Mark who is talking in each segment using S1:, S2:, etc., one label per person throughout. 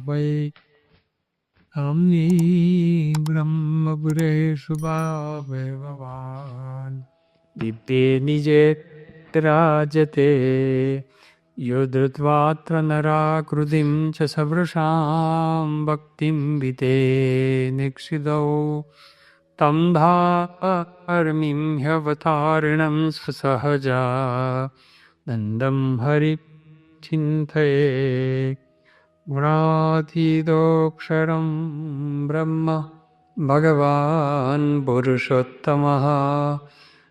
S1: वै हमनी ब्रह्मपुरेषु भावे भवान् दिव्ये निजेत्राजते यो धृत्वात्र नराकृतिं च सवृषां भक्तिं विते निक्षिदौ तं धार्मिं ह्यवतारिणं स्वसहजा नन्दं हरिचिन्तये गुणातीतोऽक्षरं ब्रह्म भगवान् पुरुषोत्तमः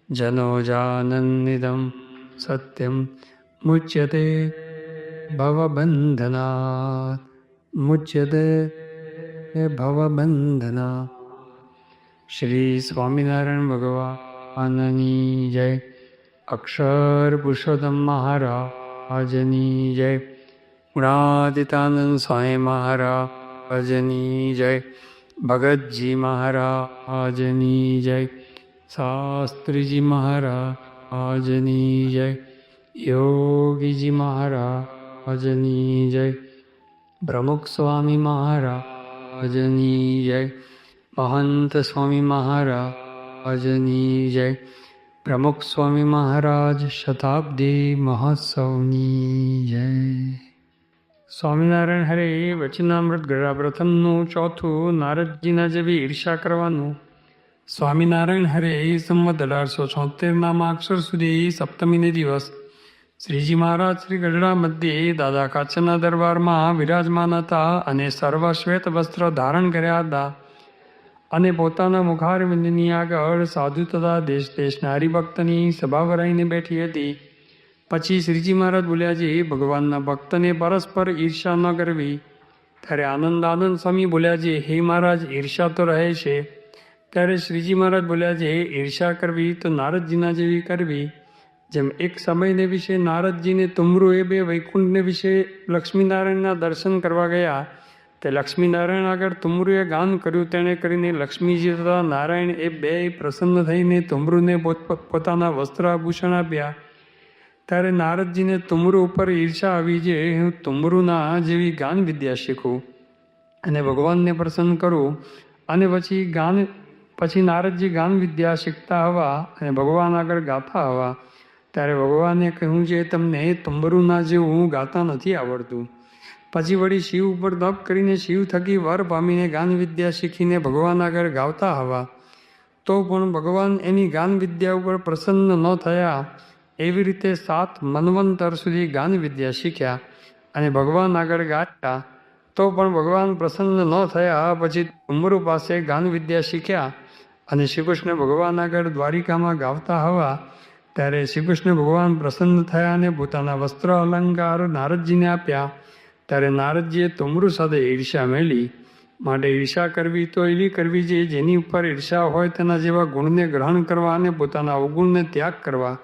S1: जनो जानन्निदं सत्यं मुच्यते भवबन्धनात् मुच्यते भवबन्धनात्। श्री स्वामिनारायण भगवाननी जय। अक्षर पुरुषोत्तम महाराजनी जय। गुणातीतानंद स्वामी महाराजनी जय। भगत जी महाराजनी जय। शास्त्री जी महाराजनी जय। योगी जी महाराजनी जय। प्रमुख स्वामी महाराजनी जय। महंत स्वामी महाराजनी जय। प्रमुख स्वामी महाराज शताब्दी महोत्सवनी जय। સ્વામિનારાયણ હરે વચનામૃત ગળા પ્રથમનું ચોથું નારદજીના જેવી ઈર્ષા કરવાનું. સ્વામિનારાયણ હરે સંવત 1876 માક્ષર સુધી સપ્તમીને દિવસ શ્રીજી મહારાજ શ્રી ગઢડા મધ્યે દાદા કાચના દરબારમાં વિરાજમાન હતા અને સર્વ શ્વેત વસ્ત્ર ધારણ કર્યા હતા અને પોતાના મુખારવિંદની આગળ સાધુ તથા દેશ દેશના હરિભક્તની સભા ભરાઈને બેઠી હતી. પછી શ્રીજી મહારાજ બોલ્યા છે, ભગવાનના ભક્તને પરસ્પર ઈર્ષા ન કરવી. ત્યારે આનંદ સ્વામી બોલ્યા છે, હે મહારાજ, ઈર્ષા તો રહે છે. ત્યારે શ્રીજી મહારાજ બોલ્યા છે, ઈર્ષા કરવી તો નારદજીના જેવી કરવી. જેમ એક સમયને વિશે નારદજીને તુમરુ એ બે વૈકુંઠને વિશે લક્ષ્મીનારાયણના દર્શન કરવા ગયા. તે લક્ષ્મીનારાયણ આગળ તુમરુએ ગાન કર્યું. તેણે કરીને લક્ષ્મીજી તથા નારાયણ એ બે પ્રસન્ન થઈને તુમરુને પોતાના વસ્ત્રાભૂષણ આપ્યા. ત્યારે નારદજીને તુમરુ ઉપર ઈર્ષા આવી છે, હું તુમરુના જેવી ગાન વિદ્યા શીખું અને ભગવાનને પ્રસન્ન કરું. અને પછી નારદજી ગાન વિદ્યા શીખતા હવા અને ભગવાન આગળ ગાતા હવા. ત્યારે ભગવાને કહ્યું છે, તમને તુમરુના જેવું ગાતા નથી આવડતું. પછી વળી શિવ ઉપર તપ કરીને શિવ થકી વર પામીને ગાન વિદ્યા શીખીને ભગવાન આગળ ગાવતા હવા. તો પણ ભગવાન એની ગાન વિદ્યા ઉપર પ્રસન્ન ન થયા. એવી રીતે 7 મન્વંતર સુધી ગાન વિદ્યા શીખ્યા અને ભગવાન આગળ ગાયા. તો પણ ભગવાન પ્રસન્ન ન થયા. પછી તુમરુ પાસે ગાન વિદ્યા શીખ્યા અને શ્રી કૃષ્ણ ભગવાન આગળ દ્વારિકામાં ગાવતા હવા. ત્યારે શ્રી કૃષ્ણ ભગવાન પ્રસન્ન થયા અને પોતાના વસ્ત્ર અલંકાર નારદજીને આપ્યા. ત્યારે નારદજીએ તુમરુ સાથે ઈર્ષા મેળી. માટે ઈર્ષા કરવી તો એવી કરવી છે જેની ઉપર ઈર્ષા હોય તેના જેવા ગુણને ગ્રહણ કરવા અને પોતાના અવગુણને ત્યાગ કરવા.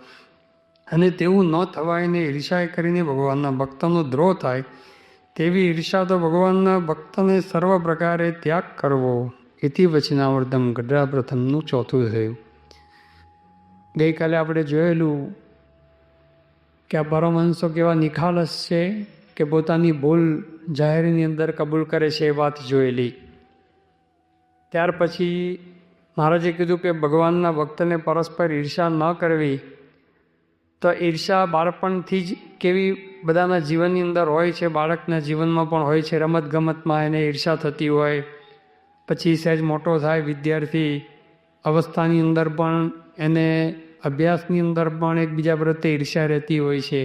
S1: અને તેવું ન થવાય ને ઈર્ષા કરીને ભગવાનના ભક્તનો દ્રોહ થાય. તેવી ઈર્ષા તો ભગવાનના ભક્તને સર્વ પ્રકારે ત્યાગ કરવો. એથી વચનામૃતમ ગઢડા પ્રથમનું ચોથું થયું. ગઈકાલે આપણે જોયેલું કે આ પરમહંસો કેવા નિખાલસ છે કે પોતાની ભૂલ જાહેરની અંદર કબૂલ કરે છે, એ વાત જોયેલી. ત્યાર પછી મહારાજે કીધું કે ભગવાનના ભક્તને પરસ્પર ઈર્ષા ન કરવી. તો ઈર્ષા બાળપણથી જ કેવી બધાના જીવનની અંદર હોય છે. બાળકના જીવનમાં પણ હોય છે. રમતગમતમાં એને ઈર્ષા થતી હોય. પછી સહેજ મોટો થાય વિદ્યાર્થી અવસ્થાની અંદર પણ એને અભ્યાસની અંદર પણ એકબીજા પ્રત્યે ઈર્ષા રહેતી હોય છે.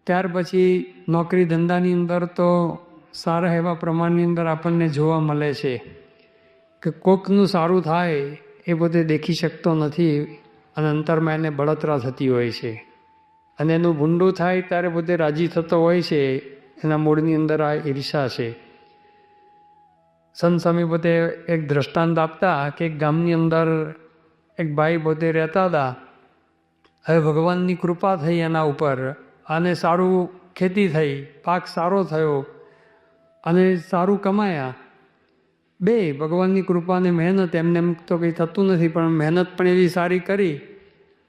S1: ત્યાર પછી નોકરી ધંધાની અંદર તો સારા એવા પ્રમાણની અંદર આપણને જોવા મળે છે કે કોકનું સારું થાય એ પોતે દેખી શકતો નથી અને અંતરમાં એને બળતરા થતી હોય છે. અને એનું ભૂંડું થાય ત્યારે પોતે રાજી થતો હોય છે. એના મૂળની અંદર આ ઈર્ષા છે. સંત સ્વામી પોતે એક દ્રષ્ટાંત આપતા કે એક ગામની અંદર એક ભાઈ પોતે રહેતા હતા. હવે ભગવાનની કૃપા થઈ એના ઉપર અને સારું ખેતી થઈ, પાક સારો થયો અને સારું કમાયા. બે ભગવાનની કૃપા અને મહેનત, એમને એમ તો કંઈ થતું નથી, પણ મહેનત પણ એવી સારી કરી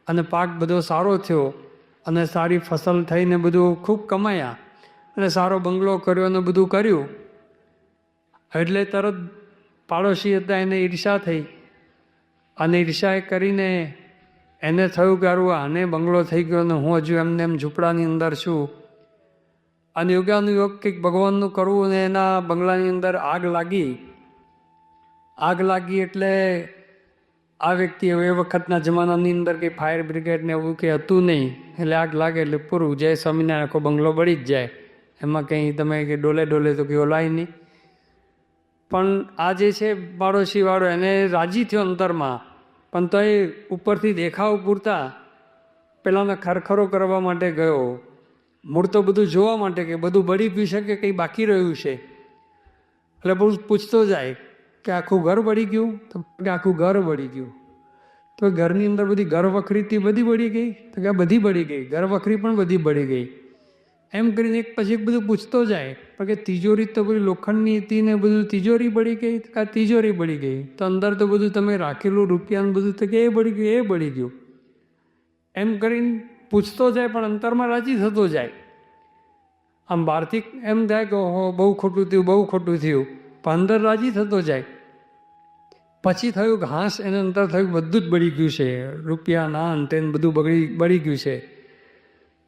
S1: અને પાક બધો સારો થયો અને સારી ફસલ થઈને બધું ખૂબ કમાયા અને સારો બંગલો કર્યો અને બધું કર્યું. એટલે તરત પાડોશી હતા એને ઈર્ષા થઈ, અને ઈર્ષા કરીને એને થયું કે હારું આને બંગલો થઈ ગયો ને હું હજુ એમને એમ ઝૂંપડાની અંદર છું. અને યોગાનુયોગ કંઈક ભગવાનનું કરવું ને એના બંગલાની અંદર આગ લાગી. આગ લાગી એટલે આ વ્યક્તિ એ વખતના જમાનાની અંદર કંઈ ફાયર બ્રિગેડ ને એવું કંઈ હતું નહીં, એટલે આગ લાગે એટલે પૂરું, જય સ્વામિનારાયણ, આખો બંગલો બળી જ જાય. એમાં કંઈ તમે કે ડોલે ડોલે તો કંઈ ઓલાય નહીં. પણ આ જે છે પાડોશીવાળો એને રાજી થયો અંતરમાં, પણ તો એ ઉપરથી દેખાવ પૂરતા પેલાને ખરખરો કરવા માટે ગયો. મૂળ તો બધું જોવા માટે કે બધું બળી ગયું છે કે કંઈ બાકી રહ્યું છે. એટલે બહુ પૂછતો જાય કે આખું ઘર બળી ગયું? તો કે આખું ઘર બળી ગયું. તો ઘરની અંદર બધી ઘર વખરીથી બધી બળી ગઈ? તો કે બધી બળી ગઈ, ઘર વખરી પણ બધી બળી ગઈ. એમ કરીને એક પછી એક બધું પૂછતો જાય. પણ કે તિજોરી તો બધી લોખંડની હતી ને બધું તિજોરી બળી ગઈ? તો કે તિજોરી બળી ગઈ. તો અંદર તો બધું તમે રાખેલું રૂપિયાનું બધું તો કે એ બળી ગયું, એ બળી ગયું. એમ કરીને પૂછતો જાય પણ અંતરમાં રાજી થતો જાય. આમ બહારથી એમ થાય કે ઓહો બહુ ખોટું થયું, બહુ ખોટું થયું, પણ અંદર રાજી થતો જાય. પછી થયું કે હાશ, એને અંદર થયું બધું જ બળી ગયું છે, રૂપિયા ના અંતે બધું બળી ગયું છે.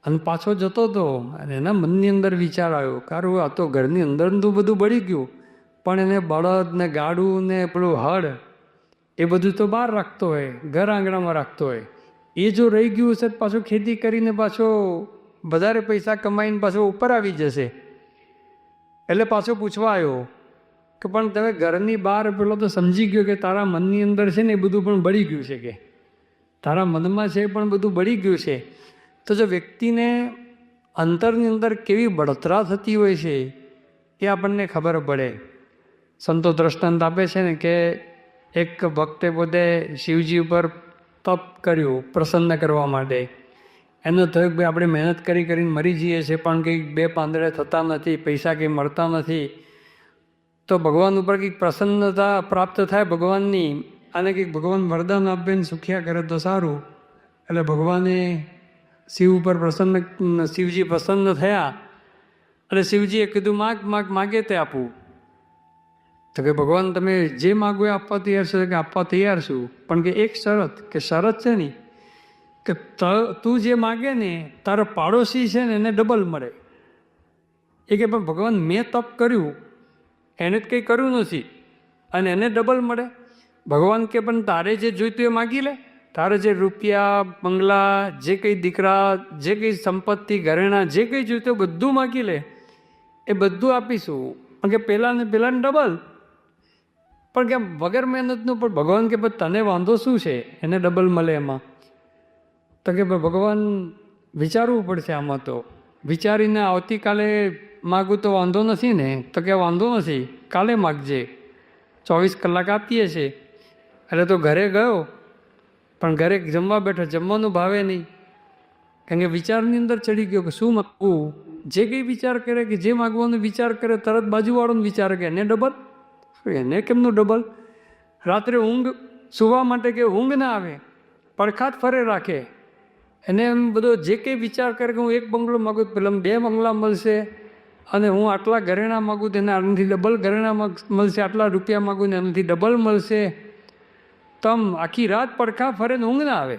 S1: અને પાછો જતો હતો અને એના મનની અંદર વિચાર આવ્યો, કારું આ તો ઘરની અંદર તો બધું બળી ગયું, પણ એને બળદ ને ગાડું ને પેલું હળ એ બધું તો બહાર રાખતો હોય, ઘર આંગણામાં રાખતો હોય. એ જો રહી ગયું હશે પાછું ખેતી કરીને પાછો વધારે પૈસા કમાઈને પાછો ઉપર આવી જશે. એટલે પાછો પૂછવા આવ્યો કે પણ તમે ઘરની બહાર પેલો તો સમજી ગયો કે તારા મનની અંદર છે ને એ બધું પણ બળી ગયું છે, કે તારા મનમાં છે પણ બધું બળી ગયું છે. તો જો વ્યક્તિને અંતરની અંદર કેવી બળતરા થતી હોય છે એ આપણને ખબર પડે. સંતો દ્રષ્ટાંત આપે છે ને કે એક ભક્તે પોતે શિવજી ઉપર તપ કર્યું પ્રસન્ન કરવા માટે. એનો થયું કે ભાઈ આપણે મહેનત કરીને મરી જઈએ છીએ પણ કંઈક બે પાંદડે થતા નથી, પૈસા કંઈ મળતા નથી. તો ભગવાન ઉપર કંઈક પ્રસન્નતા પ્રાપ્ત થાય ભગવાનની, અને કંઈક ભગવાન વરદાન આપે ને સુખ્યા કરે તો સારું. એટલે ભગવાને શિવ ઉપર શિવજી પ્રસન્ન થયા. અને શિવજીએ કીધું માગે તે આપું. તો કે ભગવાન તમે જે માગો એ આપવા તૈયાર છો? કે આપવા તૈયાર છું, પણ કે એક શરત, કે શરત છે ને કે તું જે માગે ને તારો પાડોશી છે ને એને ડબલ મળે. એ કે પણ ભગવાન મેં તપ કર્યું, એને જ કંઈ કર્યું નથી અને એને ડબલ મળે. ભગવાન કે પણ તારે જે જોઈતું એ માગી લે, તારે જે રૂપિયા બંગલા, જે કંઈ દીકરા, જે કંઈ સંપત્તિ ઘરેણા, જે કંઈ જોઈતું બધું માગી લે, એ બધું આપીશું. પણ કે પહેલાંને ડબલ. પણ કે વગર મહેનતનું. પણ ભગવાન કે તને વાંધો શું છે એને ડબલ મળે એમાં? તો કે ભગવાન વિચારવું પડશે આમાં. તો વિચારીને આવતીકાલે માગું તો વાંધો નથી ને? તો કે વાંધો નથી, કાલે માગજે, 24 કલાક આપીએ છીએ. એટલે તો ઘરે ગયો, પણ ઘરે જમવા બેઠો, જમવાનું ભાવે નહીં, કારણ કે વિચારની અંદર ચડી ગયો કે શું માગવું. જે કંઈ વિચાર કરે, કે જે માગવાનો વિચાર કરે તરત બાજુવાળોને વિચાર કે એને ડબલ. એને કેમનું ડબલ? રાત્રે ઊંઘ સુવા માટે કે ઊંઘ ના આવે, પડખાત ફરે રાખે. એને એમ બધો જે કંઈ વિચાર કરે કે હું એક બંગલો માગું પેલા 2 બંગલા મળશે, અને હું આટલા ઘરેણા માગું તો એને આનાથી ડબલ ઘરેણા મળશે, આટલા રૂપિયા માગું ને એનાથી ડબલ મળશે. તમ આખી રાત પડખા ફરે ને ઊંઘ ના આવે.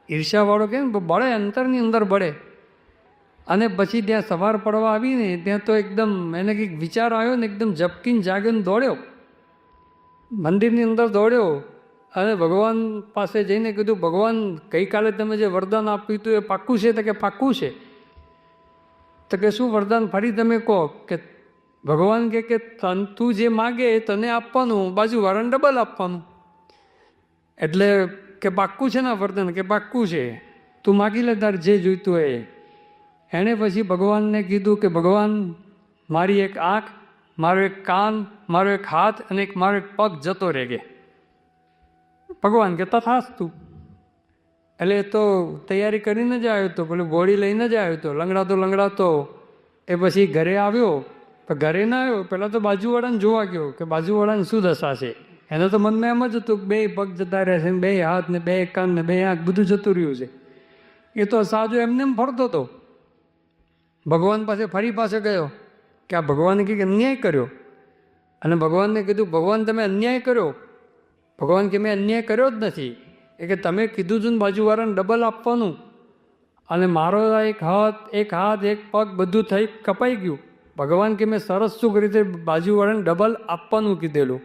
S1: ઈર્ષ્યાવાળો કેમ બળે, અંતરની અંદર બળે. અને પછી ત્યાં સવાર પડવા આવીને ત્યાં તો એકદમ એને કંઈક વિચાર આવ્યો ને એકદમ ઝપકીને જાગીને દોડ્યો, મંદિરની અંદર દોડ્યો અને ભગવાન પાસે જઈને કીધું, ભગવાન ગઈકાલે તમે જે વરદાન આપ્યું હતું એ પાક્કું છે? તો કે પાક્કું છે. તો કે શું વરદાન ફરી તમે કહો? કે ભગવાન કે તું જે માગે એ તને આપવાનું, બાજુવાળાને ડબલ આપવાનું. એટલે કે પાક્કું છે ને વરદાન? કે પાક્કું છે, તું માગી લે તારે જે જોઈતું હોય. એણે પછી ભગવાનને કીધું કે ભગવાન મારી એક આંખ, મારો એક કાન, મારો એક હાથ અને મારો એક પગ જતો રહેગે. ભગવાન કે તથાસ્તુ. એટલે તો તૈયારી કરીને જ આવ્યો હતો, પેલું ગોળી લઈને જ આવ્યો હતો, લંગડાતો. એ પછી ઘરે આવ્યો, પણ ઘરે ના આવ્યો, પહેલાં તો બાજુવાળાને જોવા ગયો કે બાજુવાળાને શું દશા છે. એને તો મનમાં એમ જ હતું કે 2 પગ જતા રહે છે, 2 હાથ ને 2 કાન ને 2 આંખ બધું જતું રહ્યું છે. એ તો સાજો એમને એમ ફરતો હતો. ભગવાન પાસે ફરી પાસે ગયો કે આ ભગવાને કંઈક અન્યાય કર્યો. અને ભગવાનને કીધું, ભગવાન તમે અન્યાય કર્યો. ભગવાન કે મેં અન્યાય કર્યો જ નથી. એ કે તમે કીધું છું ને બાજુવાળાને ડબલ આપવાનું, અને મારો એક હાથ એક પગ બધું થઈ કપાઈ ગયું. ભગવાન કે મેં સરસ શું કરી રીતે બાજુવાળાને ડબલ આપવાનું કીધેલું.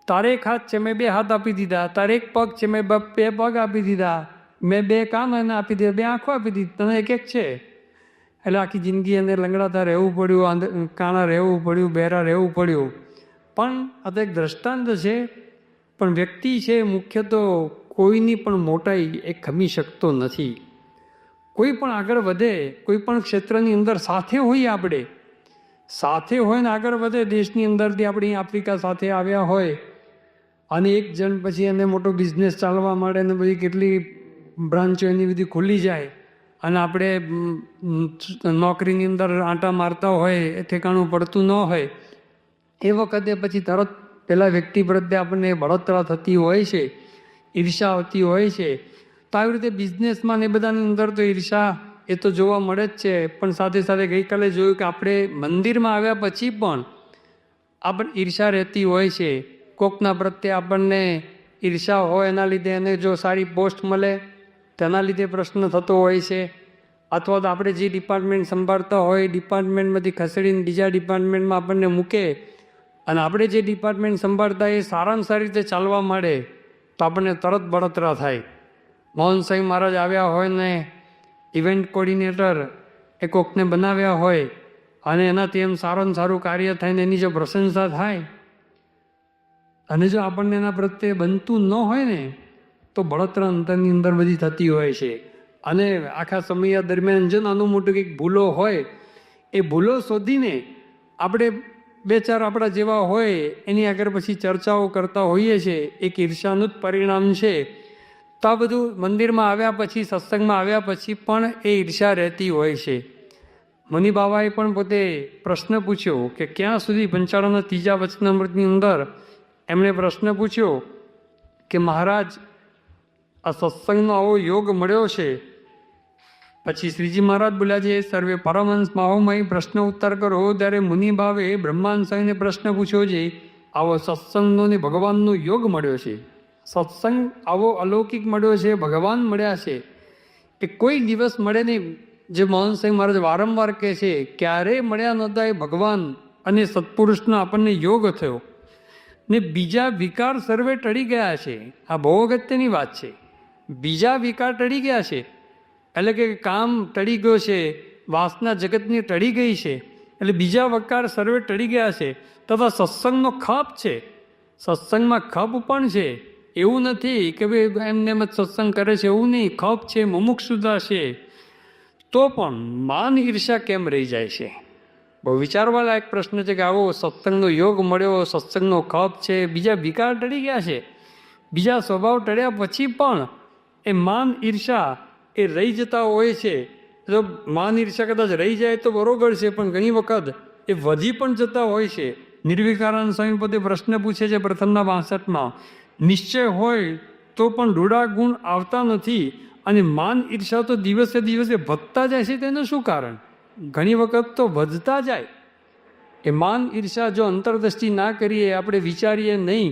S1: તારે એક હાથ છે, મેં બે હાથ આપી દીધા. તારે એક પગ છે, મેં બે પગ આપી દીધા. મેં બે કાન એને આપી દીધા, બે આંખો આપી દીધી, તને એક છે. એટલે આખી જિંદગી એને લંગડાતા રહેવું પડ્યું, કાણા રહેવું પડ્યું, બહેરા રહેવું પડ્યું. પણ આ તો એક દ્રષ્ટાંત છે. પણ વ્યક્તિ છે મુખ્ય તો કોઈની પણ મોટાઈ એ ખમી શકતો નથી. કોઈ પણ આગળ વધે, કોઈ પણ ક્ષેત્રની અંદર સાથે હોઈએ, આપણે સાથે હોય ને આગળ વધે. દેશની અંદરથી આપણે આફ્રિકા સાથે આવ્યા હોય અને એક જણ પછી એને મોટો બિઝનેસ ચાલવા માંડે ને બધી કેટલી બ્રાન્ચો એની બધી ખુલી જાય, અને આપણે નોકરીની અંદર આંટા મારતા હોય, એ ઠેકાણું પડતું ન હોય, એ વખતે પછી તરત પેલા વ્યક્તિ પ્રત્યે આપણને બળતરા થતી હોય છે, ઈર્ષા આવતી હોય છે. તો આવી રીતે બિઝનેસમાં ને બધાની અંદર તો ઈર્ષા એ તો જોવા મળે જ છે. પણ સાથે સાથે ગઈકાલે જોયું કે આપણે મંદિરમાં આવ્યા પછી પણ આપણે ઈર્ષા રહેતી હોય છે. કોકના પ્રત્યે આપણને ઈર્ષા હોય, એના લીધે એને જો સારી પોસ્ટ મળે તેના લીધે પ્રશ્ન થતો હોય છે. અથવા તો આપણે જે ડિપાર્ટમેન્ટ સંભાળતા હોય એ ડિપાર્ટમેન્ટમાંથી ખસેડીને બીજા ડિપાર્ટમેન્ટમાં આપણને મૂકે, અને આપણે જે ડિપાર્ટમેન્ટ સંભાળતા એ સારામાં સારી રીતે ચાલવા માંડે તો આપણને તરત બળતરા થાય. મોહન સાંઈ મહારાજ આવ્યા હોય ને ઇવેન્ટ કોર્ડિનેટર એ કોકને બનાવ્યા હોય, અને એનાથી એમ સારું કાર્ય થાય ને એની જો પ્રશંસા થાય, અને જો આપણને એના પ્રત્યે બનતું ન હોય ને તો બળતરા અંતરની અંદર બધી થતી હોય છે. અને આખા સમય દરમિયાન જો નાનું મોટું કંઈક ભૂલો હોય, એ ભૂલો શોધીને આપણે બે ચાર આપણા જેવા હોય એની આગળ પછી ચર્ચાઓ કરતા હોઈએ છીએ. એક ઈર્ષાનું જ પરિણામ છે. તો આ બધું મંદિરમાં આવ્યા પછી, સત્સંગમાં આવ્યા પછી પણ એ ઈર્ષા રહેતી હોય છે. મુનિ બાબાએ પણ પોતે પ્રશ્ન પૂછ્યો કે ક્યાં સુધી, પંચાળાના ત્રીજા વચનામૃતની અંદર એમણે પ્રશ્ન પૂછ્યો કે મહારાજ, આ સત્સંગનો આવો યોગ મળ્યો છે. પછી શ્રીજી મહારાજ બોલ્યા છે, સર્વે પરમહંસ માહોમય પ્રશ્ન ઉત્તર કરો. ત્યારે મુનિ ભાવે બ્રહ્માંડ સ્વામીને પ્રશ્ન પૂછ્યો છે, આવો સત્સંગનો ને ભગવાનનો યોગ મળ્યો છે, સત્સંગ આવો અલૌકિક મળ્યો છે, ભગવાન મળ્યા છે, એ કોઈ દિવસ મળે નહીં. જે મોહન સ્વામી મહારાજ વારંવાર કહે છે, ક્યારેય મળ્યા નહોતા એ ભગવાન અને સત્પુરુષનો આપણને યોગ થયો. ને બીજા વિકાર સર્વે ટળી ગયા છે. આ બહુ અગત્યની વાત છે. બીજા વિકાર ટળી ગયા છે એટલે કે કામ ટળી ગયો છે, વાસના જગતની ટળી ગઈ છે, એટલે બીજા વિકાર સર્વે ટળી ગયા છે. તથા સત્સંગનો ખપ છે, સત્સંગમાં ખપ પણ છે. એવું નથી કે ભાઈ એમને એમ જ સત્સંગ કરે છે, એવું નહીં. ખપ છે, મુમુક્ષુતા છે. તો પણ માન ઈર્ષા કેમ રહી જાય છે? બહુ વિચારવા લાયક પ્રશ્ન છે કે આવો સત્સંગનો યોગ મળ્યો, સત્સંગનો ખપ છે, બીજા વિકાર ટળી ગયા છે, બીજા સ્વભાવ ટળ્યા પછી પણ એ માન ઈર્ષા એ રહી જતા હોય છે. જો માન ઈર્ષા કદાચ રહી જાય તો બરોબર છે, પણ ઘણી વખત એ વધી પણ જતા હોય છે. નિર્વિકારાનંદ સ્વામી પોતે પ્રશ્ન પૂછે છે પ્રથમના 62માં, નિશ્ચય હોય તો પણ રૂડા ગુણ આવતા નથી, અને માન ઈર્ષા તો દિવસે દિવસે વધતા જાય છે, તેનું શું કારણ? ઘણી વખત તો વધતા જાય. એ માન ઈર્ષા જો અંતરદ્રષ્ટિ ના કરીએ, આપણે વિચારીએ નહીં,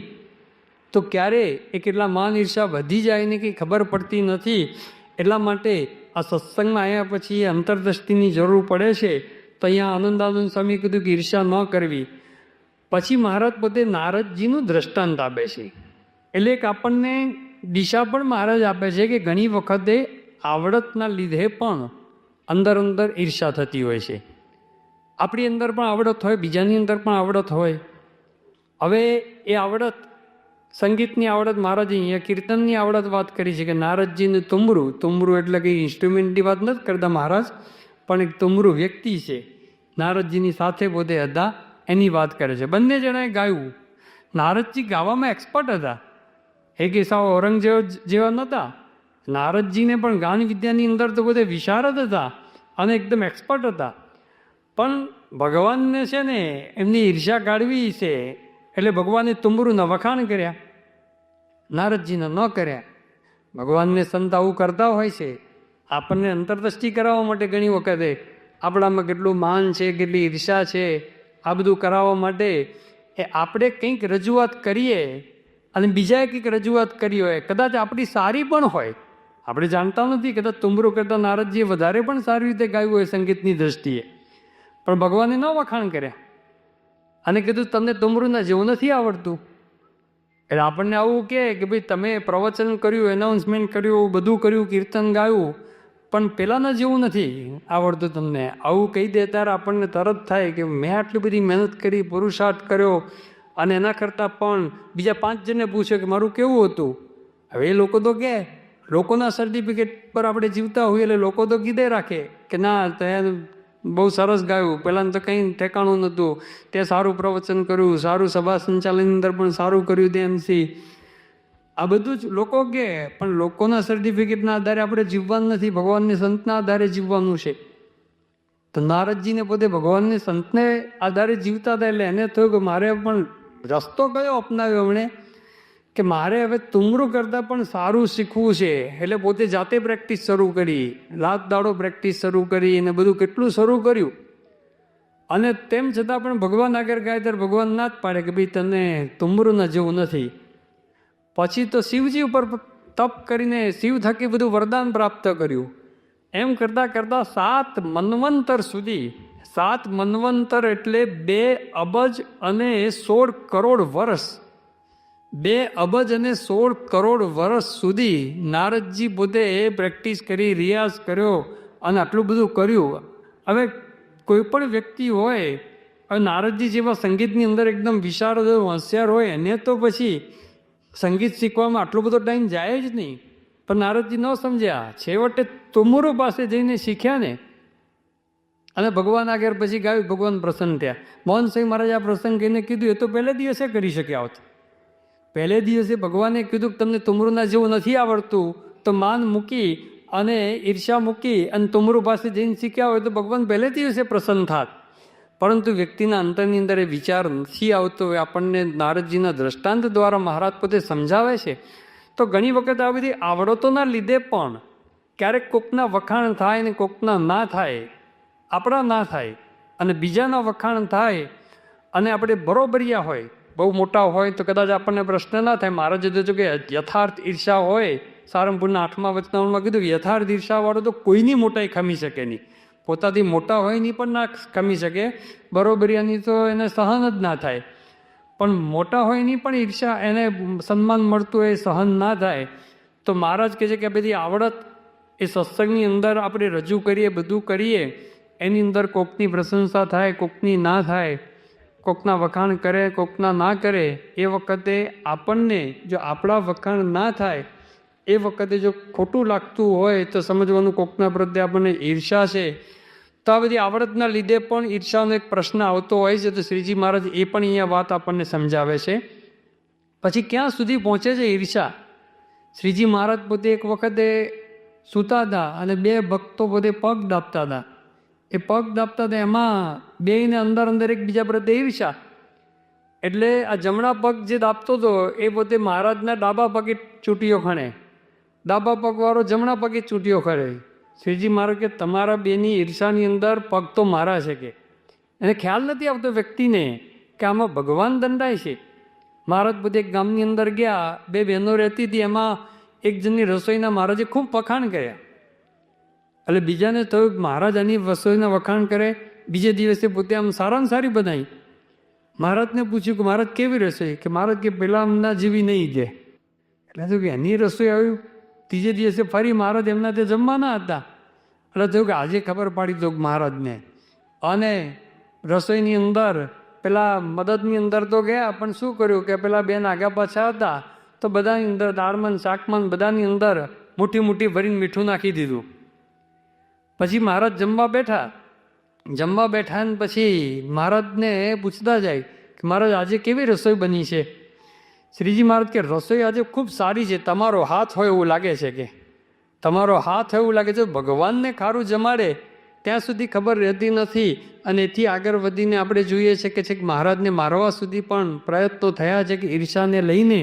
S1: તો ક્યારે એ કેટલા માન ઈર્ષા વધી જાય ને કંઈ ખબર પડતી નથી. એટલા માટે આ સત્સંગમાં આવ્યા પછી એ અંતરદ્રષ્ટિની જરૂર પડે છે. તો અહીંયા આનંદાનંદ સ્વામી કીધું કે ઈર્ષા ન કરવી. પછી મહારાજ પોતે નારદજીનું દ્રષ્ટાંત આપે છે. એટલે એક આપણને દિશા પણ મહારાજ આપે છે કે ઘણી વખતે આવડતના લીધે પણ અંદર અંદર ઈર્ષા થતી હોય છે. આપણી અંદર પણ આવડત હોય, બીજાની અંદર પણ આવડત હોય. હવે એ આવડત, સંગીતની આવડત, મહારાજે અહીંયા કીર્તનની આવડત વાત કરી છે કે નારદજીને તુમરું, તુમરું એટલે કંઈ ઇન્સ્ટ્રુમેન્ટની વાત નથી કરતા મહારાજ, પણ એક તુમરું વ્યક્તિ છે, નારદજીની સાથે પોતે હતા, એની વાત કરે છે. બંને જણાએ ગાયું. નારદજી ગાવામાં એક્સપર્ટ હતા, એ કે સાવ ઔરંગઝેબ જેવા નહોતા. નારદજીને પણ ગાન વિદ્યાની અંદર તો પોતે વિશારદ હતા અને એકદમ એક્સપર્ટ હતા. પણ ભગવાનને છે ને એમની ઈર્ષા કાઢવી છે, એટલે ભગવાને તુમરુંના વખાણ કર્યા, નારદજીને ન કર્યા. ભગવાનને સંત આવું કરતા હોય છે, આપણને અંતરદ્રષ્ટિ કરાવવા માટે ઘણી વખતે આપણામાં કેટલું માન છે, કેટલી ઈર્ષા છે, આ બધું કરાવવા માટે એ આપણે કંઈક રજૂઆત કરીએ અને બીજાએ કંઈક રજૂઆત કરી હોય, કદાચ આપણી સારી પણ હોય, આપણે જાણતા નથી, કદાચ તુંબરું કરતાં નારદજીએ વધારે પણ સારી રીતે ગાયું હોય સંગીતની દ્રષ્ટિએ, પણ ભગવાને ન વખાણ કર્યા અને કીધું તમને તુંબરુંના જેવું નથી આવડતું. એટલે આપણને આવું કહે કે ભાઈ તમે પ્રવચન કર્યું, એનાઉન્સમેન્ટ કર્યું, બધું કર્યું, કીર્તન ગાયું, પણ પેલાના જેવું નથી આવડતું તમને, આવું કહી દે ત્યારે આપણને તરત થાય કે મેં આટલી બધી મહેનત કરી, પુરુષાર્થ કર્યો, અને એના કરતાં પણ બીજા 5 જણને પૂછ્યો કે મારું કેવું હતું. હવે એ લોકો તો કહે, લોકોના સર્ટિફિકેટ પર આપણે જીવતા હોઈએ એટલે લોકો તો કીધે રાખે કે ના તે બહુ સરસ ગાયું, પહેલાં તો કંઈ ઠેકાણું નહોતું, તે સારું પ્રવચન કર્યું, સારું સભા સંચાલનની અંદર પણ સારું કર્યું તે એમસી, આ બધું જ લોકો કહે, પણ લોકોના સર્ટિફિકેટના આધારે આપણે જીવવાનું નથી, ભગવાનને સંતના આધારે જીવવાનું છે. તો નારદજીને પોતે ભગવાનને સંતને આધારે જીવતા હતા, એટલે એને થયું કે મારે પણ રસ્તો કયો અપનાવ્યો એમણે કે મારે હવે તુમરું કરતાં પણ સારું શીખવું છે. એટલે પોતે જાતે પ્રેક્ટિસ શરૂ કરી, રાત દાડો પ્રેક્ટિસ શરૂ કરી, અને બધું કેટલું શરૂ કર્યું, અને તેમ છતાં પણ ભગવાન આગળ ગાય ત્યારે ભગવાન ના જ પાડે કે ભાઈ તને તુમરુંના જેવું નથી. પછી તો શિવજી ઉપર તપ કરીને શિવ થકી બધું વરદાન પ્રાપ્ત કર્યું. એમ કરતાં કરતાં 7 મન્વંતર સુધી, 7 મન્વંતર એટલે 2 અબજ અને 16 કરોડ વર્ષ, 2 અબજ અને 16 કરોડ વર્ષ સુધી નારદજી પોતે એ પ્રેક્ટિસ કરી, રિયાઝ કર્યો અને આટલું બધું કર્યું. હવે કોઈ પણ વ્યક્તિ હોય, હવે નારદજી જેવા સંગીતની અંદર એકદમ વિશારદ હોશિયાર હોય, એને તો પછી સંગીત શીખવામાં આટલો બધો ટાઈમ જાય જ નહીં, પણ નારદજી ન સમજ્યા, છેવટે તુમુરુ પાસે જઈને શીખ્યા ને, અને ભગવાન આગળ પછી ગાયું, ભગવાન પ્રસન્ન થયા. મોહન સ્વામી મહારાજ આ પ્રસંગ એને કીધું, એ તો પહેલે દિવસે કરી શક્યા હોત. પહેલે દિવસે ભગવાને કીધું કે તમને તુમરુના જેવું નથી આવડતું, તો માન મૂકી અને ઈર્ષા મૂકી અને તુમરુ પાસે જઈને શીખ્યા હોય તો ભગવાન પહેલે દિવસે પ્રસન્ન થાત. પરંતુ વ્યક્તિના અંતરની અંદર એ વિચાર નથી આવતો. આપણને નારદજીના દ્રષ્ટાંત દ્વારા મહારાજ પોતે સમજાવે છે. તો ઘણી વખત આ બધી આવડતોના લીધે પણ ક્યારેક કોકના વખાણ થાય ને કોકના ના થાય, આપણા ના થાય અને બીજાના વખાણ થાય, અને આપણે બરોબરિયા હોય, બહુ મોટા હોય તો કદાચ આપણને પ્રશ્ન ના થાય. મહારાજે તો કે યથાર્થ ઈર્ષા હોય, સારંગપુરના 8મા વચનામૃતમાં કીધું યથાર્થ ઈર્ષાવાળો તો કોઈની મોટાઈ ખમી શકે નહીં, પોતાથી મોટા હોય ની પણ ના ખમી શકે, બરોબરિયાની તો એને સહન જ ના થાય. પણ મોટા હોય ની પણ ઈર્ષા, એને સન્માન મળતું હોય, સહન ના થાય. તો મહારાજ કહે છે કે બધી આવડત એ સત્સંગની અંદર આપણે રજૂ કરીએ, બધું કરીએ, એની અંદર કોકની પ્રશંસા થાય, કોકની ના થાય, કોકના વખાણ કરે, કોકના ના કરે, એ વખતે આપણને જો આપણા વખાણ ના થાય, એ વખતે જો ખોટું લાગતું હોય તો સમજવાનું કોકના પ્રત્યે આપણને ઈર્ષા છે. તો આ બધી આવડતના લીધે પણ ઈર્ષાનો એક પ્રશ્ન આવતો હોય છે. તો શ્રીજી મહારાજ એ પણ અહીંયા વાત આપણને સમજાવે છે. પછી ક્યાં સુધી પહોંચે છે ઈર્ષા? શ્રીજી મહારાજ પોતે એક વખતે સૂતા હતા અને 2 ભક્તો પોતે પગ દાબતા હતા. એ પગ દાબતા હતા, એમાં બેયને અંદર અંદર એકબીજા પ્રત્યે ઈર્ષા. એટલે આ જમણા પગ જે દાબતો હતો એ પોતે મહારાજના ડાબા પગે ચૂંટીઓ ખણે, ડાબા પગવાળો જમણા પગે ચૂંટીઓ ખરે. શ્રીજી મહારાજ કે તમારા બેની ઈર્ષાની અંદર પગ તો મારા છે કે એને ખ્યાલ નથી આવતો વ્યક્તિને કે આમાં ભગવાન દંડાય છે. મહારાજ પોતે એક ગામની અંદર ગયા, 2 બહેનો રહેતી હતી, એમાં એક જણની રસોઈના મહારાજે ખૂબ વખાણ કર્યા. એટલે બીજાને થયું કે મહારાજ આની રસોઈના વખાણ કરે, બીજે દિવસે પોતે આમ સારામાં સારી બનાવી. મહારાજને પૂછ્યું કે મહારાજ કેવી રસોઈ? કે મહારાજ કે પહેલાં એમના જેવી નહીં છે. એટલે થયું કે એની રસોઈ આવ્યું. ત્રીજે દિવસે ફરી મહારાજ એમના તે જમવાના હતા. એટલે થયું કે આજે ખબર પાડી દો મહારાજને. અને રસોઈની અંદર પેલા મદદની અંદર તો ગયા, પણ શું કર્યું કે પેલા 2 આગા પાછા હતા તો બધાની અંદર દાળમાં શાકમાં બધાની અંદર મુઠ્ઠી મુઠ્ઠી ભરીને મીઠું નાખી દીધું. પછી મહારાજ જમવા બેઠા ને પછી મહારાજને પૂછતા જાય કે મહારાજ આજે કેવી રસોઈ બની છે? શ્રીજી મહારાજ કે રસોઈ આજે ખૂબ સારી છે, તમારો હાથ હોય એવું લાગે છે. કે તમારો હાથ હોય એવું લાગે છે. ભગવાનને ખારું જમાડે ત્યાં સુધી ખબર રહેતી નથી. અને એથી આગળ વધીને આપણે જોઈએ છે કે છેક મહારાજને મારવા સુધી પણ પ્રયત્નો થયા છે કે ઈર્ષાને લઈને.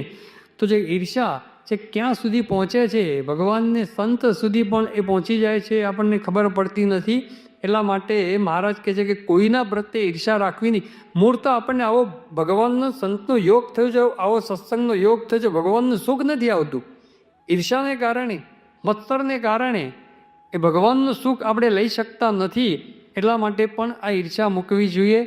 S1: તો જે ઈર્ષા છે ક્યાં સુધી પહોંચે છે, ભગવાનને સંત સુધી પણ એ પહોંચી જાય છે, આપણને ખબર પડતી નથી. એટલા માટે મહારાજ કહે છે કે કોઈના પ્રત્યે ઈર્ષા રાખવી નહીં. મૂળ તો આપણને આવો ભગવાનનો સંતનો યોગ થયો છે, આવો સત્સંગનો યોગ થયો છે, ભગવાનનું સુખ નથી આવતું. ઈર્ષાને કારણે, મત્સરને કારણે એ ભગવાનનું સુખ આપણે લઈ શકતા નથી. એટલા માટે પણ આ ઈર્ષા મૂકવી જોઈએ.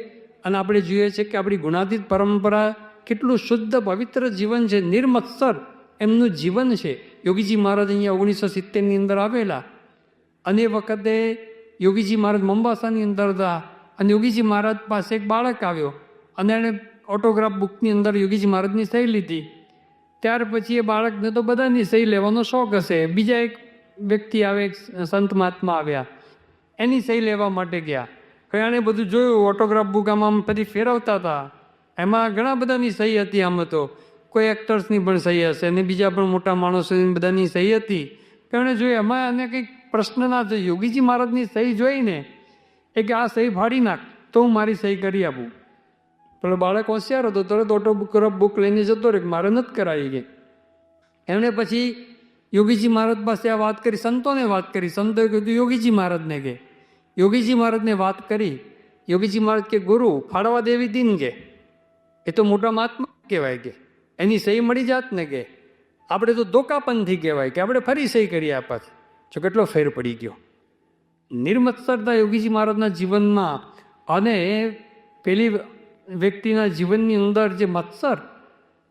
S1: અને આપણે જોઈએ છે કે આપણી ગુણાતીત પરંપરા કેટલું શુદ્ધ પવિત્ર જીવન છે, નિર્મત્સર એમનું જીવન છે. યોગીજી મહારાજ અહીંયા 1970ની અંદર આવેલા, અને એ વખતે યોગીજી મહારાજ મોમ્બાસાની અંદર હતા, અને યોગીજી મહારાજ પાસે એક બાળક આવ્યો અને એણે ઓટોગ્રાફ બુકની અંદર યોગીજી મહારાજની સહી લીધી. ત્યાર પછી એ બાળકને તો બધાની સહી લેવાનો શોખ હશે. બીજા એક વ્યક્તિ આવે, એક સંત મહાત્મા આવ્યા, એની સહી લેવા માટે ગયા. કયાણે બધું જોયું, ઓટોગ્રાફ બુક આમ ફરી ફેરવતા હતા, એમાં ઘણા બધાની સહી હતી. આમ તો કોઈ એક્ટર્સની પણ સહી હશે અને બીજા પણ મોટા માણસોની બધાની સહી હતી. એમણે જોયું એમાં એને કંઈક પ્રશ્ન ના થયો. યોગીજી મહારાજની સહી જોઈને એ કે આ સહી ફાડી નાખ તો હું મારી સહી કરી આપું. પેલો બાળક હોશિયાર હતો, તરત ઓટોગ્રાફ બુક લઈને જતો રહ્યો, મારે નથી કરાવી ગઈ. એમણે પછી યોગીજી મહારાજ પાસે આ વાત કરી, સંતોને વાત કરી. સંતોએ કીધું યોગીજી મહારાજને કે. યોગીજી મહારાજને વાત કરી. યોગીજી મહારાજ કે ગુરુ ફાળવા દેવી દીન કે એ તો મોટા મહાત્મા કહેવાય કે એની સહી મળી જાત ને કે આપણે તો ધોકાપંથી કહેવાય કે આપણે ફરી સહી કરી આપત. જો કેટલો ફેર પડી ગયો. નિર્મત્સરતા યોગીજી મહારાજના જીવનમાં અને પેલી વ્યક્તિના જીવનની અંદર જે મત્સર,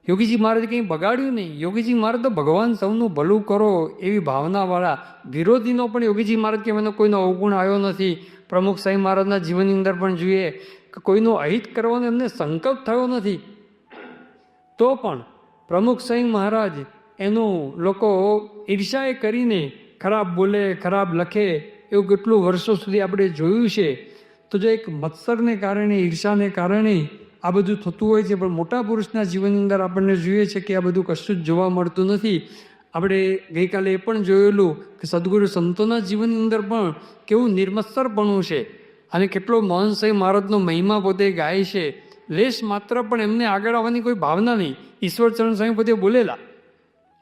S1: યોગીજી મહારાજે કંઈ બગાડ્યું નહીં. યોગીજી મહારાજ તો ભગવાન સૌનું ભલું કરો એવી ભાવનાવાળા. વિરોધીનો પણ યોગીજી મહારાજ કે એનો કોઈનો અવગુણ આવ્યો નથી. પ્રમુખ સાંઈ મહારાજના જીવનની અંદર પણ જોઈએ કે કોઈનું અહિત કરવાનો એમને સંકલ્પ થયો નથી. તો પણ પ્રમુખ સાંઈ મહારાજ એનું લોકો ઈર્ષાએ કરીને ખરાબ બોલે, ખરાબ લખે, એવું કેટલું વર્ષો સુધી આપણે જોયું છે. તો જો એક મત્સરને કારણે, ઈર્ષાને કારણે આ બધું થતું હોય છે. પણ મોટા પુરુષના જીવનની અંદર આપણને જોઈએ છે કે આ બધું કશું જ જોવા મળતું નથી. આપણે ગઈકાલે એ પણ જોયેલું કે સદગુરુ સંતોના જીવનની અંદર પણ કેવું નિર્મત્સરપણું છે. અને કેટલો મોહન સાંઈ મહારાજનો મહિમા પોતે ગાય છે. લેશ માત્ર પણ એમને આગળ આવવાની કોઈ ભાવના નહીં. ઈશ્વરચરણ સ્વામી પોતે બોલેલા,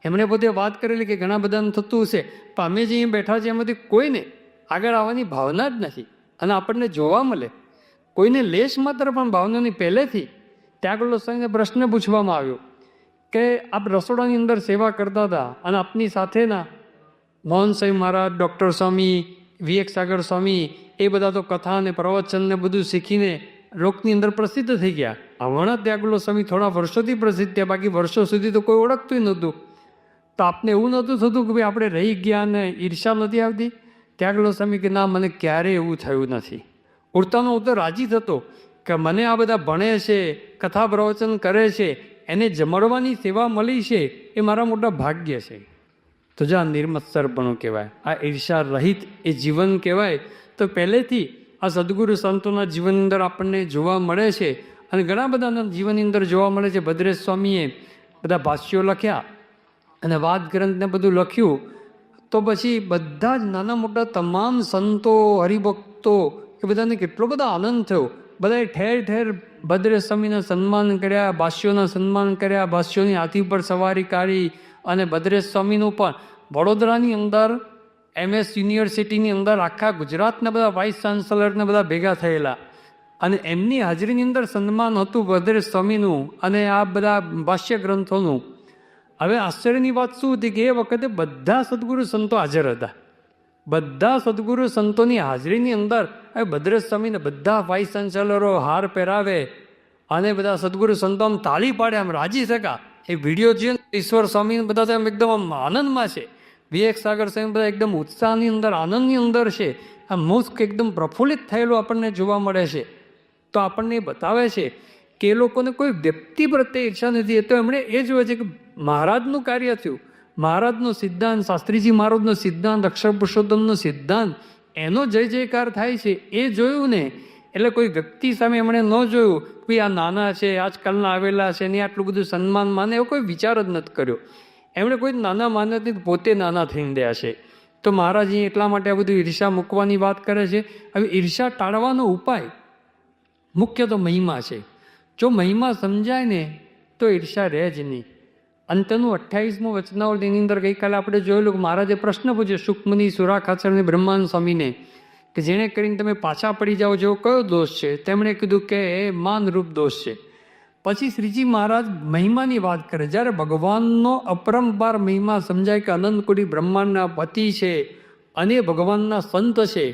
S1: એમણે પોતે વાત કરેલી કે ઘણા બધાને થતું હશે, પણ અમે જે અહીં બેઠા છીએ એમાંથી કોઈને આગળ આવવાની ભાવના જ નથી. અને આપણને જોવા મળે કોઈને લેશ માત્ર પણ ભાવનાની પહેલેથી. ત્યાં આગળ સ્વામીને પ્રશ્ન પૂછવામાં આવ્યો કે આપ રસોડાની અંદર સેવા કરતા હતા અને આપની સાથેના મોહન સાંઈ મહારાજ, ડૉક્ટર સ્વામી, વિવેક સાગર સ્વામી, એ બધા તો કથા અને પ્રવચનને બધું શીખીને લોકની અંદર પ્રસિદ્ધ થઈ ગયા. હમણાં ત્યાગલો સ્વામી થોડા વર્ષોથી પ્રસિદ્ધ થયા, બાકી વર્ષો સુધી તો કોઈ ઓળખતું નહોતું. તો આપને એવું નહોતું થતું કે ભાઈ આપણે રહી ગયા અને ઈર્ષા નથી આવતી? ત્યાગલો સ્વામી કે ના, મને ક્યારેય એવું થયું નથી. ઉડતાનો હું તો રાજી થતો કે મને આ બધા ભણે છે, કથા પ્રવચન કરે છે, એને જમાડવાની સેવા મળી છે, એ મારા મોટા ભાગ્ય છે. તો જો આ નિર્મત્સરપણું કહેવાય, આ ઈર્ષા રહિત એ જીવન કહેવાય. તો પહેલેથી આ સદગુરુ સંતોના જીવનની અંદર આપણને જોવા મળે છે. અને ઘણા બધાના જીવનની અંદર જોવા મળે છે. ભદ્રેશ સ્વામીએ બધા ભાષ્યો લખ્યા અને વાદ ગ્રંથને બધું લખ્યું. તો પછી બધા જ નાના મોટા તમામ સંતો, હરિભક્તો, એ બધાને કેટલો બધો આનંદ થયો. બધાએ ઠેર ઠેર ભદ્રેશ સ્વામીના સન્માન કર્યા, ભાષ્યોના સન્માન કર્યા, ભાષ્યોની હાથી પર સવારી કરી. અને ભદ્રેશ સ્વામીનું પણ વડોદરાની અંદર MS યુનિવર્સિટીની અંદર આખા ગુજરાતના બધા વાઇસ ચાન્સલરને બધા ભેગા થયેલા અને એમની હાજરીની અંદર સન્માન હતું ભદ્રેશ સ્વામીનું અને આ બધા ભાષ્ય ગ્રંથોનું. હવે આશ્ચર્યની વાત શું હતી કે એ વખતે બધા સદગુરુ સંતો હાજર હતા. બધા સદગુરુ સંતોની હાજરીની અંદર હવે ભદ્રેશ સ્વામીને બધા વાઇસ ચાન્સલરો હાર પહેરાવે અને બધા સદગુરુ સંતો આમ તાળી પાડે, આમ રાજી શકા. એ વિડીયો જોઈએ ઈશ્વર સ્વામી બધા તો એમ એકદમ આમ આનંદમાં છે. વિવેક સાગર સ્વામી બધા એકદમ ઉત્સાહની અંદર, આનંદની અંદર છે. આ મુસ્ક એકદમ પ્રફુલ્લિત થયેલું આપણને જોવા મળે છે. તો આપણને એ બતાવે છે કે એ લોકોને કોઈ વ્યક્તિ પ્રત્યે ઈચ્છા નથી. એ તો એમણે એ જોવે છે કે મહારાજનું કાર્ય થયું, મહારાજનો સિદ્ધાંત, શાસ્ત્રીજી મહારાજનો સિદ્ધાંત, અક્ષર પુરુષોત્તમનો સિદ્ધાંત, એનો જય જયકાર થાય છે એ જોયું ને. એટલે કોઈ વ્યક્તિ સામે એમણે ન જોયું કે આ નાના છે, આજકાલના આવેલા છે, ને આટલું બધું સન્માન માને, એવો કોઈ વિચાર જ નથી કર્યો. એમણે કોઈ નાના માને નથી, પોતે નાના થઈને રહ્યા છે. તો મહારાજ એટલા માટે આ બધું ઈર્ષા મૂકવાની વાત કરે છે. હવે ઈર્ષા ટાળવાનો ઉપાય મુખ્ય તો મહિમા છે. જો મહિમા સમજાય ને તો ઈર્ષા રહે જ નહીં. અંતનું 28મું વચનાવળ એની અંદર ગઈકાલે આપણે જોયેલું કે મહારાજે પ્રશ્ન પૂછ્યો સુખમની, સુરા ખાચર અને બ્રહ્માનંદ સ્વામીને કે જેણે કરીને તમે પાછા પડી જાઓ જેવો કયો દોષ છે? તેમણે કીધું કે માનરૂપ દોષ છે. પછી શ્રીજી મહારાજ મહિમાની વાત કરે. જ્યારે ભગવાનનો અપરંપાર મહિમા સમજાય કે અનંતકોટી બ્રહ્માંડના પતિ છે અને ભગવાનના સંત છે,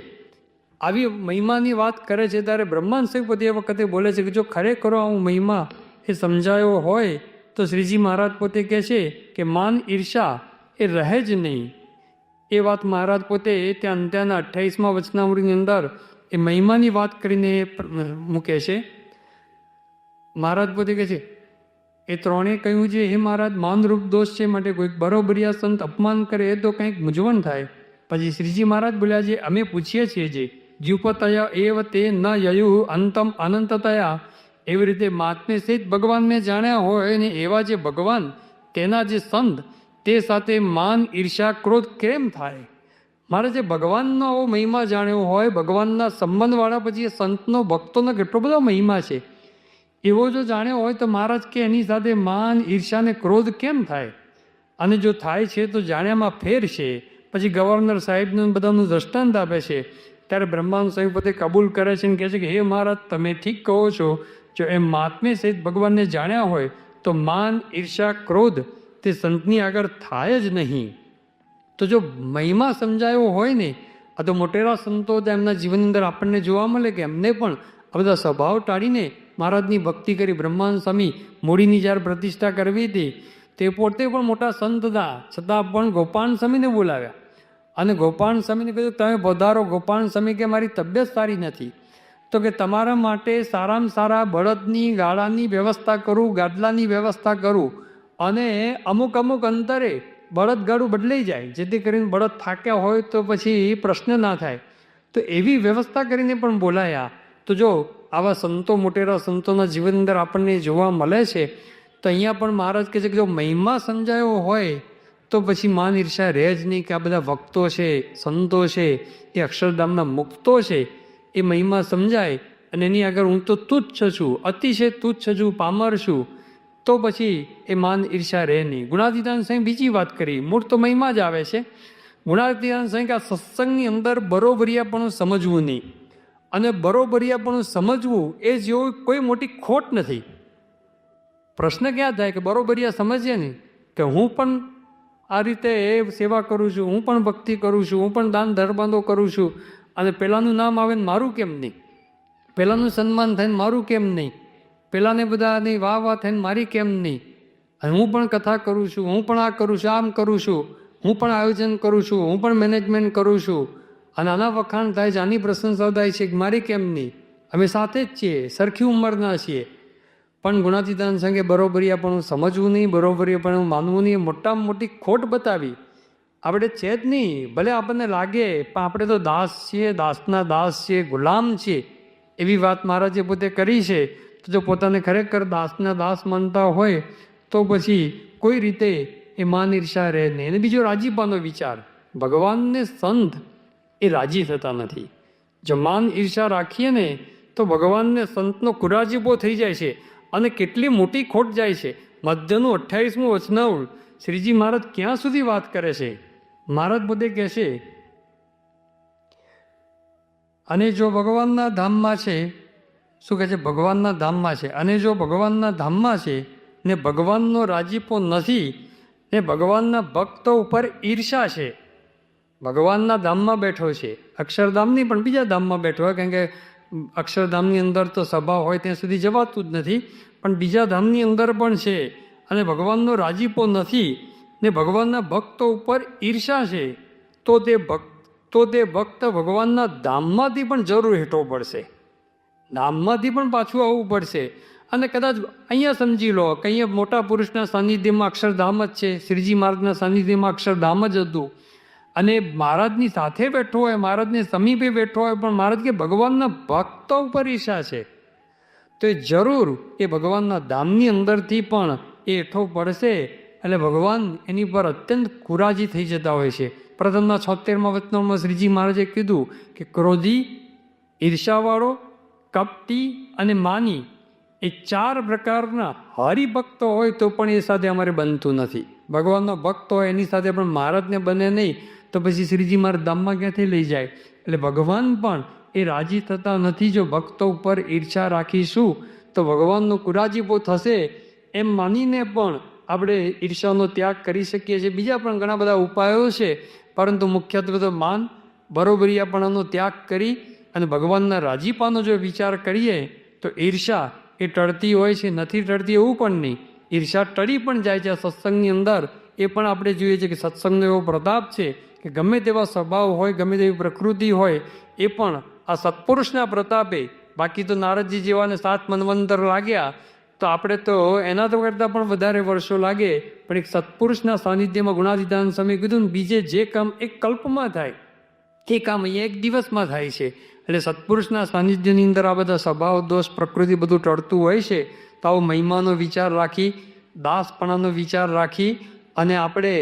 S1: આવી મહિમાની વાત કરે છે, ત્યારે બ્રહ્માંડ શ્રીપતિ એ વખતે બોલે છે કે જો ખરેખર આવું મહિમા એ સમજાયો હોય તો શ્રીજી મહારાજ પોતે કહે છે કે માન ઈર્ષા એ રહે જ નહીં. એ વાત મહારાજ પોતે ત્યાં અંત્યાના 28મા વચનામૃતની અંદર એ મહિમાની વાત કરીને મૂકે છે. મહારાજ પોતે કહે છે એ ત્રણેય કહ્યું છે, હે મહારાજ માનરૂપ દોષ છે, માટે કોઈક બરોબરિયા સંત અપમાન કરે તો કંઈક મૂંઝવણ થાય. પછી શ્રીજી મહારાજ બોલ્યા છે, અમે પૂછીએ છીએ જે જીવપતયા એવ તે ન યયુ અંતમ અનંતતયા, એવી રીતે મહાત્મે સહિત ભગવાનને જાણ્યા હોય ને એવા જે ભગવાન તેના જે સંત તે સાથે માન ઈર્ષા ક્રોધ કેમ થાય? મારે જે ભગવાનનો આવો મહિમા જાણ્યો હોય, ભગવાનના સંબંધવાળા પછી એ સંતનો ભક્તોનો કેટલો બધો મહિમા છે, એવો જો જાણ્યો હોય તો મહારાજ કે એની સાથે માન ઈર્ષા ને ક્રોધ કેમ થાય? અને જો થાય છે તો જાણ્યામાં ફેર છે. પછી ગવર્નર સાહેબનું બધાનું દ્રષ્ટાંત આપે છે. ત્યારે બ્રહ્માંડ સાહેબ પોતે કબૂલ કરે છે અને કહે છે કે હે મહારાજ તમે ઠીક કહો છો, જો એમ મહાત્મે સહિત ભગવાનને જાણ્યા હોય તો માન ઈર્ષા ક્રોધ તે સંતની આગળ થાય જ નહીં. તો જો મહિમા સમજાયો હોય ને, આ તો મોટેરા સંતો એમના જીવનની અંદર આપણને જોવા મળે કે એમને પણ આ બધા સ્વભાવ ટાળીને મહારાજની ભક્તિ કરી. બ્રહ્માંડ સ્વામી મૂડીની જ્યારે પ્રતિષ્ઠા કરવી હતી તે પોતે પણ મોટા સંત હતા, છતાં પણ ગોપાલ સ્વામીને બોલાવ્યા અને ગોપાલ સ્વામીને કહ્યું તમે પધારો. ગોપાલ સ્વામી કે મારી તબિયત સારી નથી, તો કે તમારા માટે સારામાં સારા બળદની ગાડાની વ્યવસ્થા કરું, ગાદલાની વ્યવસ્થા કરું અને અમુક અંતરે બળદગાડું બદલાઈ જાય, જેથી કરીને બળદ થાક્યા હોય તો પછી પ્રશ્ન ના થાય. તો એવી વ્યવસ્થા કરીને પણ બોલાયા. તો જો આવા સંતો મોટેરા સંતોના જીવન અંદર આપણને જોવા મળે છે. તો અહીંયા પણ મહારાજ કહે છે કે જો મહિમા સમજાયો હોય તો પછી માન ઈર્ષા રહે જ નહીં, કે આ બધા ભક્તો છે, સંતો છે, એ અક્ષરધામના મુક્તો છે, એ મહિમા સમજાય અને એની આગળ હું તો તુચ્છ છું, અતિશય તુચ્છ છું, પામર છું, તો પછી એ માન ઈર્ષા રહે નહીં. ગુણાતીતાન સ્વામી બીજી વાત કરી, મૂળ તો મહિમા જ આવે છે. ગુણાતીતાન સ્વામી કે આ સત્સંગની અંદર બરોબરિયાપણું સમજવું નહીં, અને બરોબરિયાપણું સમજવું એ જેવું કોઈ મોટી ખોટ નથી. પ્રશ્ન ક્યાં થાય કે બરોબરિયા સમજીએ ને કે હું પણ આ રીતે એ સેવા કરું છું, હું પણ ભક્તિ કરું છું, હું પણ દાન ધર્માંદો કરું છું, અને પેલાનું નામ આવે ને મારું કેમ નહીં, પેલાનું સન્માન થાય ને મારું કેમ નહીં, પેલાને બધાની વાહ થઈને મારી કેમ નહીં, અને હું પણ કથા કરું છું, હું પણ આ કરું છું, આમ કરું છું, હું પણ આયોજન કરું છું, હું પણ મેનેજમેન્ટ કરું છું, અને આના વખાણ થાય છે, આની પ્રશંસા થાય છે, મારી કેમ નહીં? અમે સાથે જ છીએ, સરખી ઉંમરના છીએ. પણ ગુણાતીતાન સંગે બરોબરિયાપણું સમજવું નહીં, બરોબરિયાપણું માનવું નહીં, મોટામાં મોટી ખોટ બતાવી. આપણે છે જ નહીં, ભલે આપણને લાગે પણ આપણે તો દાસ છીએ, દાસના દાસ છીએ, ગુલામ છીએ, એવી વાત મહારાજે પોતે કરી છે. તો જો પોતાને ખરેખર દાસના દાસ માનતા હોય તો પછી કોઈ રીતે એ માન ઈર્ષા રહે નહીં. અને બીજો રાજીપાનો વિચાર, ભગવાનને સંત એ રાજી થતા નથી. જો માન ઈર્ષા રાખીએ ને તો ભગવાનને સંતનો કુરાજીપો થઈ જાય છે અને કેટલી મોટી ખોટ જાય છે. મધ્યનું 28મું વચનામૃત શ્રીજી મહારાજ ક્યાં સુધી વાત કરે છે? મહારાજ પોતે કહે છે અને જો ભગવાનના ધામમાં છે, શું કહે છે? ભગવાનના ધામમાં છે, અને જો ભગવાનના ધામમાં છે ને ભગવાનનો રાજીપો નથી ને ભગવાનના ભક્તો ઉપર ઈર્ષા છે, ભગવાનના ધામમાં બેઠો છે, અક્ષરધામની પણ બીજા ધામમાં બેઠો હોય, કારણ કે અક્ષરધામની અંદર તો સભા હોય ત્યાં સુધી જવાતું જ નથી, પણ બીજા ધામની અંદર પણ છે, અને ભગવાનનો રાજીપો નથી ને ભગવાનના ભક્તો ઉપર ઈર્ષા છે, તો તે ભક્ત ભગવાનના ધામમાંથી પણ જરૂર હેઠો પડશે, ધામમાંથી પણ પાછું આવવું પડશે. અને કદાચ અહીંયા સમજી લો કે અહીંયા મોટા પુરુષના સાનિધ્યમાં અક્ષરધામ જ છે, શ્રીજી મહારાજના સાનિધ્યમાં અક્ષરધામ જ હતું, અને મહારાજની સાથે બેઠો હોય, મહારાજની સમીપે બેઠો હોય, પણ મહારાજ કે ભગવાનના ભક્તો ઉપર ઈર્ષા છે, તો એ જરૂર એ ભગવાનના ધામની અંદરથી પણ એ હેઠો પડશે. એટલે ભગવાન એની પર અત્યંત કુરાજી થઈ જતા હોય છે. પ્રથમના 76મા વચનામૃતમાં શ્રીજી મહારાજે કીધું કે ક્રોધી, ઈર્ષાવાળો, કપટી અને માની એ 4 પ્રકારના હરિભક્તો હોય તો પણ એ સાથે અમારે બનતું નથી. ભગવાનનો ભક્ત હોય એની સાથે પણ મહારાજને બને નહીં તો પછી શ્રીજી મારા ધામમાં ક્યાંથી લઈ જાય? એટલે ભગવાન પણ એ રાજી થતા નથી. જો ભક્તો ઉપર ઈર્ષા રાખીશું તો ભગવાનનો કુરાજીપો થશે એમ માનીને પણ આપણે ઈર્ષાનો ત્યાગ કરી શકીએ છીએ. બીજા પણ ઘણા બધા ઉપાયો છે, પરંતુ મુખ્યત્વે તો માન બરોબરિયાપણાનો ત્યાગ કરી અને ભગવાનના રાજીપાનો જો વિચાર કરીએ તો ઈર્ષા એ ટળતી હોય છે. નથી ટળતી એવું પણ નહીં, ઈર્ષા ટળી પણ જાય છે. સત્સંગની અંદર એ પણ આપણે જોઈએ છીએ કે સત્સંગનો એવો પ્રતાપ છે કે ગમે તેવા સ્વભાવ હોય, ગમે તેવી પ્રકૃતિ હોય, એ પણ આ સત્પુરુષના પ્રતાપે, બાકી તો નારદજી જેવાને 7 મન્વંતર લાગ્યા તો આપણે તો એના તો કરતાં પણ વધારે વર્ષો લાગે, પણ એક સત્પુરુષના સાનિધ્યમાં ગુણાધિદાન સમય કીધું ને, બીજે જે કામ એક કલ્પમાં થાય એ કામ અહીંયા એક દિવસમાં થાય છે. એટલે સત્પુરુષના સાનિધ્યની અંદર આ બધા સ્વભાવ દોષ પ્રકૃતિ બધું ટળતું હોય છે. તો આવો મહિમાનો વિચાર રાખી, દાસપણાનો વિચાર રાખી અને આપણે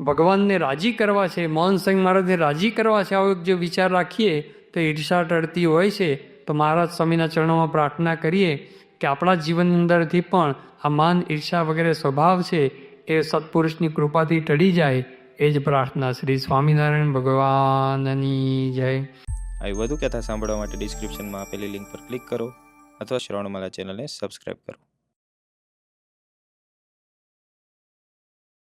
S1: ભગવાનને રાજી કરવા છે, મોહનસિંહ મહારાજને રાજી કરવા છે, આવો જો વિચાર રાખીએ તો ઈર્ષા ટળતી હોય છે. તો મહારાજ સ્વામીના ચરણોમાં પ્રાર્થના કરીએ કે આપણા જીવનની અંદરથી પણ આ માન ઈર્ષા વગેરે સ્વભાવ છે એ સત્પુરુષની કૃપાથી ટળી જાય. એ જ પ્રાર્થના. શ્રી સ્વામિનારાયણ ભગવાનની જય.
S2: આવી વધુ કથા સાંભળવા માટે ડિસ્ક્રિપ્શનમાં આપેલી લિંક પર ક્લિક કરો અથવા શ્રવણમાલા ચેનલને સબસ્ક્રાઈબ કરો.